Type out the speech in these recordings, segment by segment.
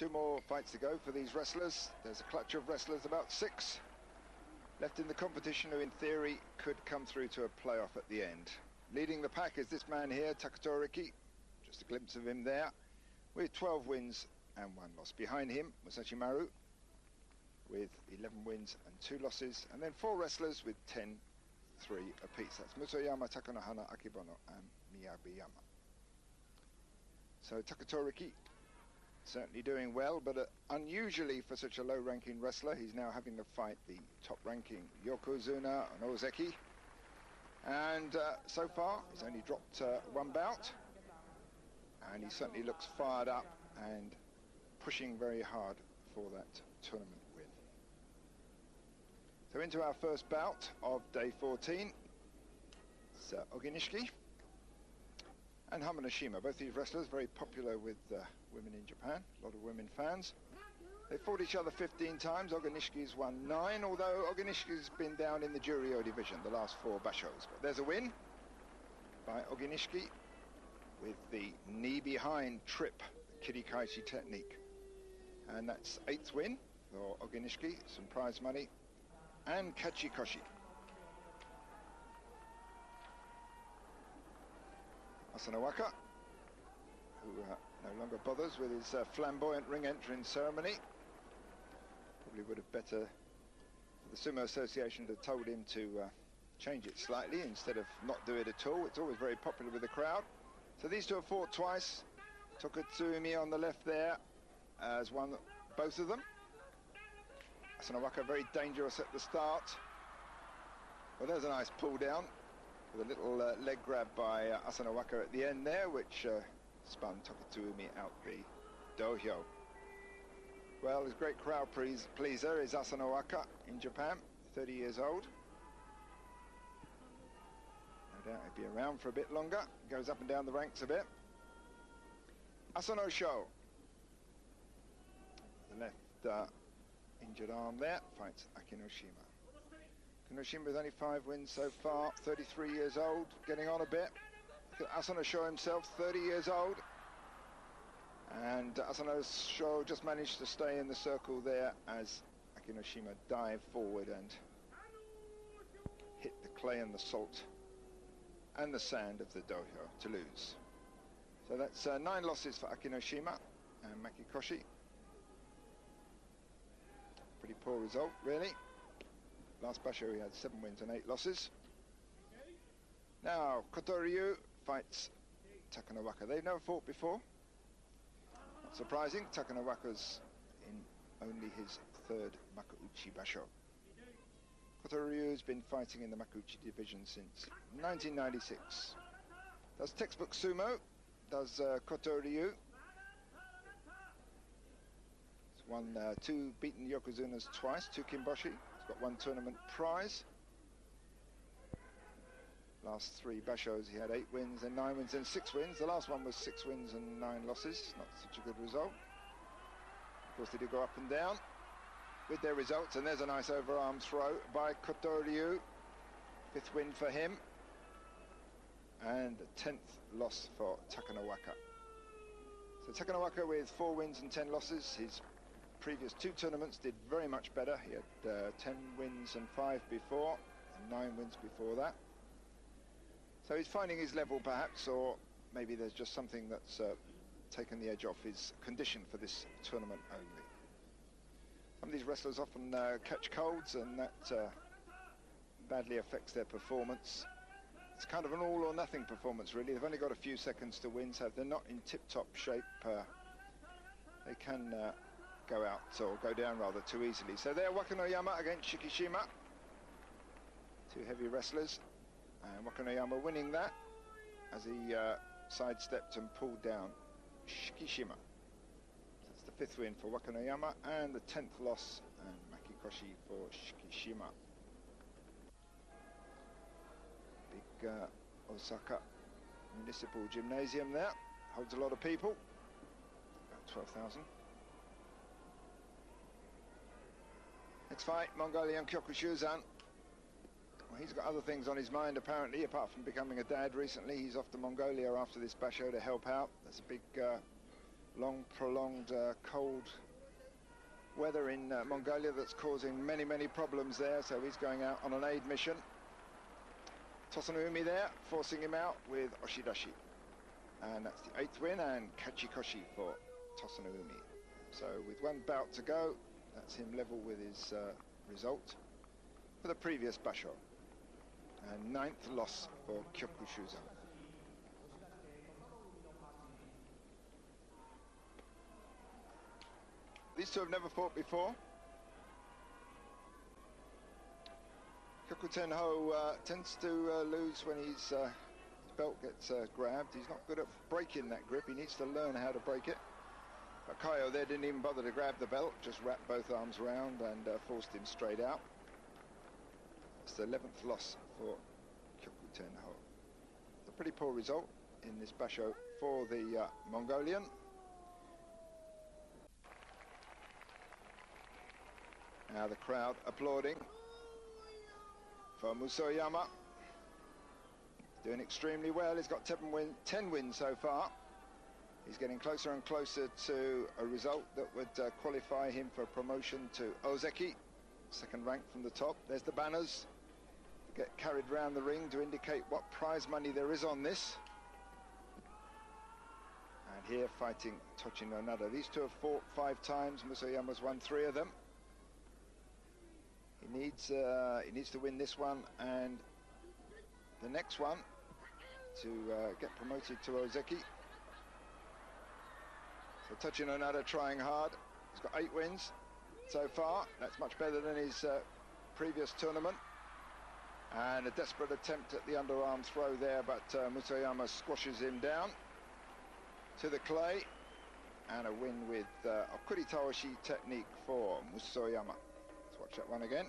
2 more fights to go for these wrestlers. There's a clutch of wrestlers, about 6 left in the competition, who in theory could come through to a playoff at the end. Leading the pack is this man here, Takatoriki. Just a glimpse of him there, with 12 wins and 1 loss. Behind him, Musashi Maru, with 11 wins and 2 losses, and then 4 wrestlers with 10-3 apiece. That's Musoyama, Takanohana, Akebono, and Miyabiyama. So Takatoriki certainly doing well, but unusually for such a low-ranking wrestler, he's now having to fight the top-ranking Yokozuna and Ozeki. And so far, he's only dropped 1 bout, and he certainly looks fired up and pushing very hard for that tournament win. So into our first bout of day 14. It's Oginishiki and Hamanoshima. Both these wrestlers very popular with women in Japan, a lot of women fans. They fought each other 15 times. Oginishiki's won 9, although Oginishiki's been down in the Juryo division the last 4 bashos. But there's a win by Oginishiki with the knee behind trip, the kirikaeshi technique. And that's 8th win for Oginishiki, some prize money and kachikoshi. Asanowaka, who no longer bothers with his flamboyant ring entering ceremony. Probably would have better for the Sumo Association to have told him to change it slightly instead of not do it at all. It's always very popular with the crowd. So these two have fought twice. Tokitsuumi on the left there has won both of them. Asanowaka very dangerous at the start. Well, there's a nice pull down with a little leg grab by Asanowaka at the end there, which spun Tokitsuumi out the dohyo. Well, his great crowd pleaser is Asanowaka in Japan, 30 years old. No doubt he'll be around for a bit longer. Goes up and down the ranks a bit. Asanosho, the left injured arm there, fights Akinoshima. Akinoshima with only 5 wins so far, 33 years old, getting on a bit. Asanosho himself, 30 years old. And Asanosho just managed to stay in the circle there as Akinoshima dived forward and hit the clay and the salt and the sand of the dohyo to lose. So that's 9 losses for Akinoshima and Makikoshi. Pretty poor result, really. Last basho he had 7 wins and 8 losses. Now Kotoryu fights Takanowaka. They've never fought before. Not surprising, Takanowaka's in only his 3rd Makuuchi basho. Kotoryu's been fighting in the Makuuchi division since 1996. Does textbook sumo, does Kotoryu. He's won 2 beaten Yokozunas twice, 2 Kimboshi. He's got 1 tournament prize. Last 3 bashos he had 8 wins and 9 wins and 6 wins. The last one was 6 wins and 9 losses. Not such a good result. Of course, they did go up and down with their results, and there's a nice overarm throw by Kotoryu. 5th win for him. And the 10th loss for Takanowaka. So Takanowaka with 4 wins and 10 losses. His previous 2 tournaments did very much better. He had 10 wins and 5 before, and 9 wins before that. So he's finding his level perhaps, or maybe there's just something that's taken the edge off his condition for this tournament only. Some of these wrestlers often catch colds, and that badly affects their performance. It's kind of an all or nothing performance, really. They've only got a few seconds to win, so if they're not in tip-top shape, they can go out, or go down rather, too easily. So there, Wakanoyama against Shikishima. 2 heavy wrestlers. And Wakanoyama winning that as he sidestepped and pulled down Shikishima. That's the 5th win for Wakanoyama and the 10th loss, and Makikoshi for Shikishima. Big Osaka Municipal Gymnasium there, holds a lot of people, about 12,000. Next fight, Mongolian Kyokushuzan. Well, he's got other things on his mind apparently, apart from becoming a dad recently. He's off to Mongolia after this basho to help out. There's a big long prolonged cold weather in Mongolia that's causing many problems there, so he's going out on an aid mission. Tosanoumi there, forcing him out with oshidashi. And that's the 8th win, and kachikoshi for Tosanoumi. So with one bout to go, that's him level with his result for the previous basho. And 9th loss for Kyokushuzan. These two have never fought before. Kyokutenho tends to lose when his belt gets grabbed. He's not good at breaking that grip. He needs to learn how to break it. But Kaio there didn't even bother to grab the belt, just wrapped both arms around and forced him straight out. It's the 11th loss for Kyokutenho. It's a pretty poor result in this basho for the Mongolian. Now the crowd applauding for Musoyama. Doing extremely well. He's got 10 wins so far. He's getting closer and closer to a result that would qualify him for promotion to Ozeki, second rank from the top. There's the banners that get carried around the ring to indicate what prize money there is on this. And here fighting Tochinonada. These two have fought 5 times. Musoyama's won 3 of them. He needs to win this one and the next one to get promoted to Ozeki. So Tochinonada trying hard. He's got 8 wins so far. That's much better than his previous tournament. And a desperate attempt at the underarm throw there, but Musoyama squashes him down to the clay. And a win with okuritaoshi technique for Musoyama. Watch that one again.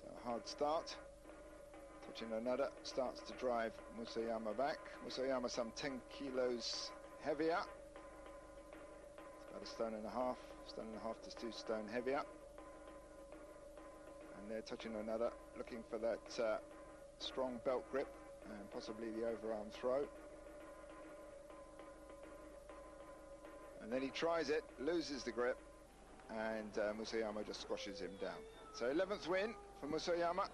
So a hard start. Tochinonada starts to drive Musoyama back. Musoyama some 10 kilos heavier. It's about a stone and a half to 2 stone heavier. And there Tochinonada looking for that strong belt grip and possibly the overarm throw. And then he tries it, loses the grip, and Musoyama just squashes him down. So 11th win for Musoyama.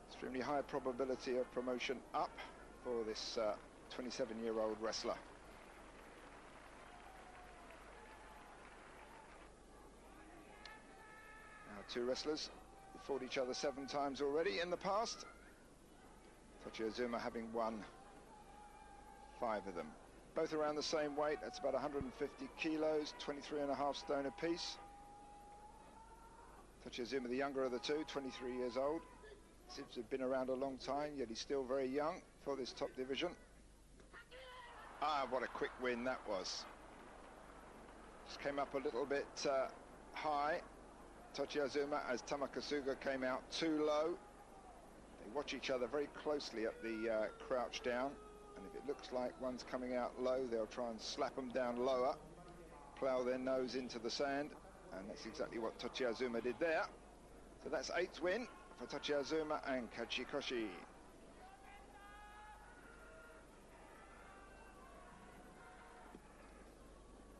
Extremely high probability of promotion up for this 27-year-old wrestler. Now 2 wrestlers who fought each other 7 times already in the past. Tochiazuma having won 5 of them. Both around the same weight, that's about 150 kilos, 23.5 stone apiece. Tochiazuma, the younger of the two, 23 years old. Seems to have been around a long time, yet he's still very young for this top division. Ah, what a quick win that was. Just came up a little bit high. Tochiazuma, as Tamakasuga came out too low. They watch each other very closely at the crouch down. And if it looks like one's coming out low, they'll try and slap them down lower, plough their nose into the sand, and that's exactly what Tochiazuma did there. So that's 8th win for Tochiazuma and kachikoshi.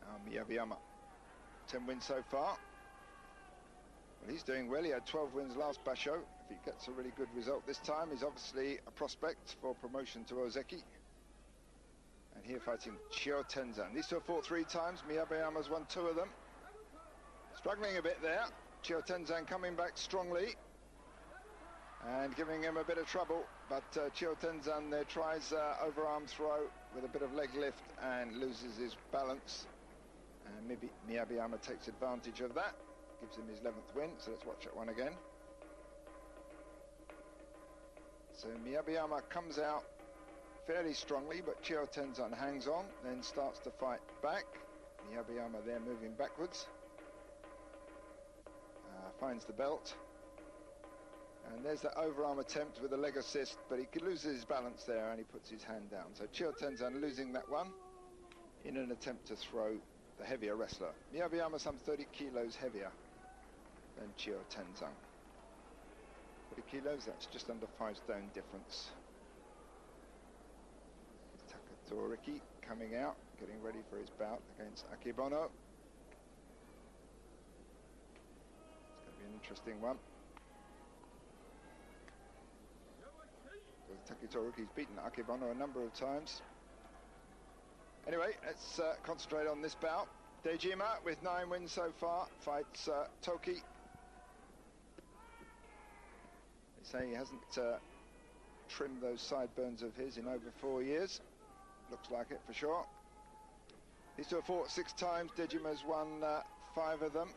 Now Miyabiyama, 10 wins so far. Well, he's doing well. He had 12 wins last basho. If he gets a really good result this time, he's obviously a prospect for promotion to Ozeki. And here fighting Chiyotenzan. These two have fought 3 times. Miyabiyama's won 2 of them. Struggling a bit there. Chiyotenzan coming back strongly and giving him a bit of trouble. But Chiyotenzan there tries overarm throw with a bit of leg lift and loses his balance. And maybe Miyabiyama takes advantage of that. Gives him his 11th win. So let's watch that one again. So Miyabiyama comes out fairly strongly, but Chiyotenzan hangs on, then starts to fight back. Miyabiyama there moving backwards. Finds the belt. And there's that overarm attempt with a leg assist, but he loses his balance there and he puts his hand down. So Chiyotenzan losing that one in an attempt to throw the heavier wrestler. Miyabiyama some 30 kilos heavier than Chiyotenzan. 40 kilos, that's just under 5 stone difference. Toriki coming out, getting ready for his bout against Akebono. It's going to be an interesting one. Toriki's beaten Akebono a number of times. Anyway, let's concentrate on this bout. Dejima, with 9 wins so far, fights Toki. They say he hasn't trimmed those sideburns of his in over 4 years. Looks like it for sure. These two have fought 6 times. Dejima's won 5 of them.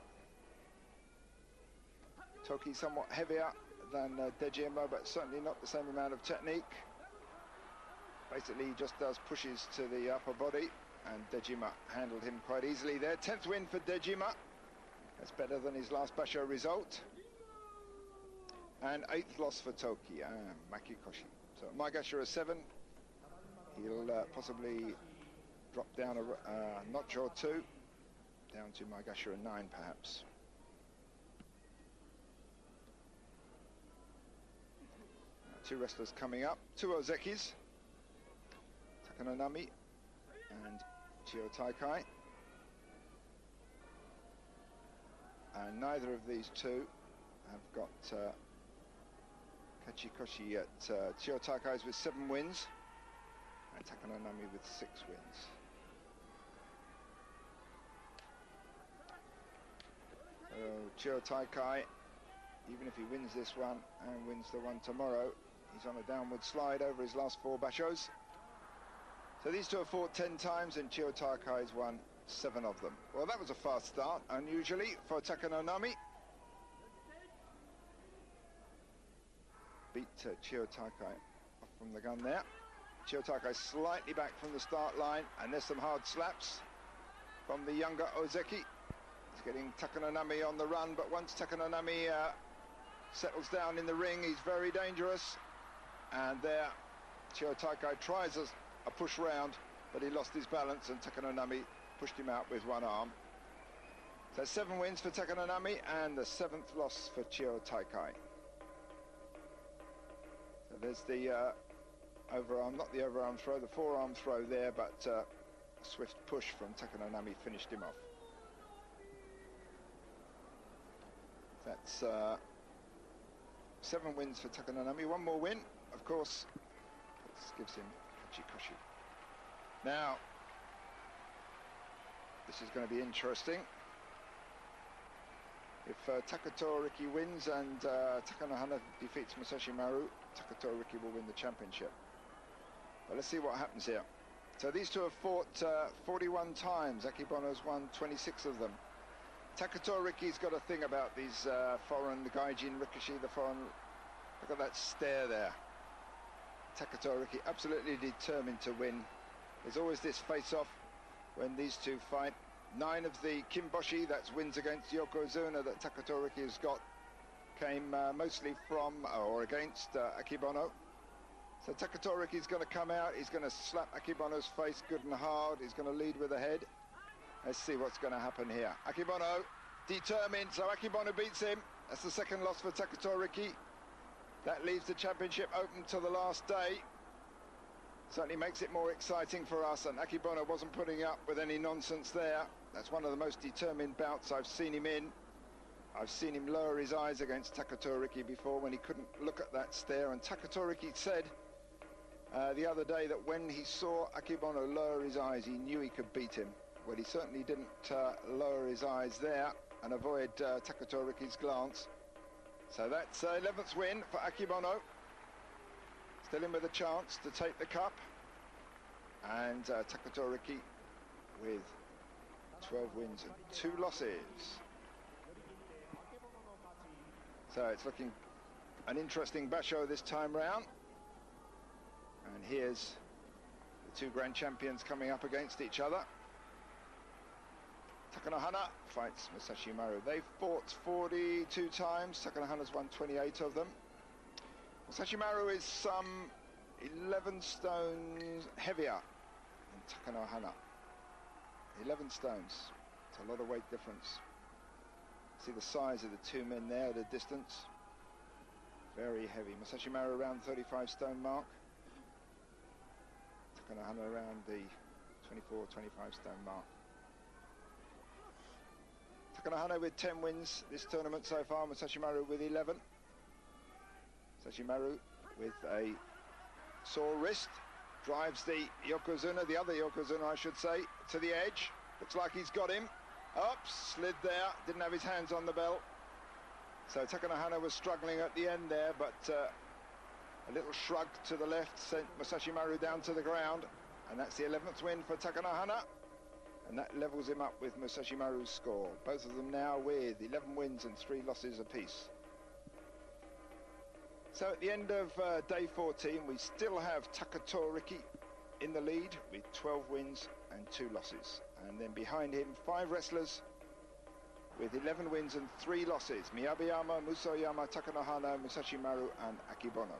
Toki somewhat heavier than Dejima, but certainly not the same amount of technique. Basically, he just does pushes to the upper body, and Dejima handled him quite easily there. 10th win for Dejima. That's better than his last basho result. And 8th loss for Toki, Makikoshi. So Maegashira 7. He'll possibly drop down a notch or 2, down to Maegashira 9 perhaps. Two wrestlers coming up, 2 Ozekis, Takanonami and Chiyotaikai. And neither of these two have got Kachikoshi at Chiyotaikai's with 7 wins and Takanonami with 6 wins. Chiyotaikai, even if he wins this one and wins the one tomorrow, he's on a downward slide over his last 4 bashos. So these two have fought 10 times and Chiyotaikai's won 7 of them. Well, that was a fast start, unusually for Takanonami. Beat Chiyotaikai off from the gun there. Chiyotaikai slightly back from the start line, and there's some hard slaps from the younger Ozeki. He's getting Takanonami on the run, but once Takanonami settles down in the ring, he's very dangerous. And there, Chiyotaikai tries a push round, but he lost his balance, and Takanonami pushed him out with one arm. So 7 wins for Takanonami, and the 7th loss for Chiyotaikai. So there's the overarm, not the overarm throw, the forearm throw there, but a swift push from Takanonami finished him off. That's 7 wins for Takanonami, 1 more win, of course. This gives him Kachikoshi. Now, this is going to be interesting. If Takatoriki wins and Takanohana defeats Musashi Maru, Takatoriki will win the championship. But let's see what happens here. So these two have fought 41 times. Akebono's won 26 of them. Takatoriki's got a thing about these foreign, the Gaijin Rikishi, the foreign. Look at that stare there. Takatoriki absolutely determined to win. There's always this face-off when these two fight. 9 of the Kimboshi, that's wins against Yokozuna, that Takatoriki has got, came mostly from or against Akebono. So Takatoriki's going to come out, he's going to slap Akebono's face good and hard, he's going to lead with a head. Let's see what's going to happen here. Akebono determined, so Akebono beats him. That's the 2nd loss for Takatoriki. That leaves the championship open till the last day. Certainly makes it more exciting for us, and Akebono wasn't putting up with any nonsense there. That's one of the most determined bouts I've seen him in. I've seen him lower his eyes against Takatoriki before when he couldn't look at that stare, and Takatoriki said the other day that when he saw Akebono lower his eyes, he knew he could beat him. Well, he certainly didn't lower his eyes there and avoid Takatoriki's glance. So that's 11th win for Akebono. Still in with a chance to take the cup. And Takatoriki with 12 wins and 2 losses. So it's looking an interesting basho this time round. And here's the 2 grand champions coming up against each other. Takanohana fights Musashi Maru. They've fought 42 times. Takanohana's won 28 of them. Musashi Maru is some 11 stones heavier than Takanohana. 11 stones. It's a lot of weight difference. See the size of the 2 men there at a distance. Very heavy. Musashi Maru around 35 stone mark. Takanohana around the 24, 25 stone mark. Takanohana with 10 wins this tournament so far, Musashi Maru with 11. Musashi Maru with a sore wrist, drives the Yokozuna, the other Yokozuna I should say, to the edge. Looks like he's got him. Up, slid there, didn't have his hands on the belt. So Takanohana was struggling at the end there, but a little shrug to the left sent Musashi Maru down to the ground. And that's the 11th win for Takanohana. And that levels him up with Musashi Maru's score. Both of them now with 11 wins and 3 losses apiece. So at the end of day 14, we still have Takatoriki in the lead with 12 wins and 2 losses. And then behind him, 5 wrestlers with 11 wins and 3 losses. Miyabiyama, Musoyama, Takanohana, Musashi Maru and Akibono.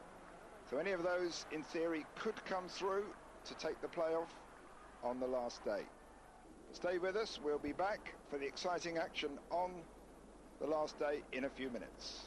So any of those, in theory, could come through to take the playoff on the last day. Stay with us, we'll be back for the exciting action on the last day in a few minutes.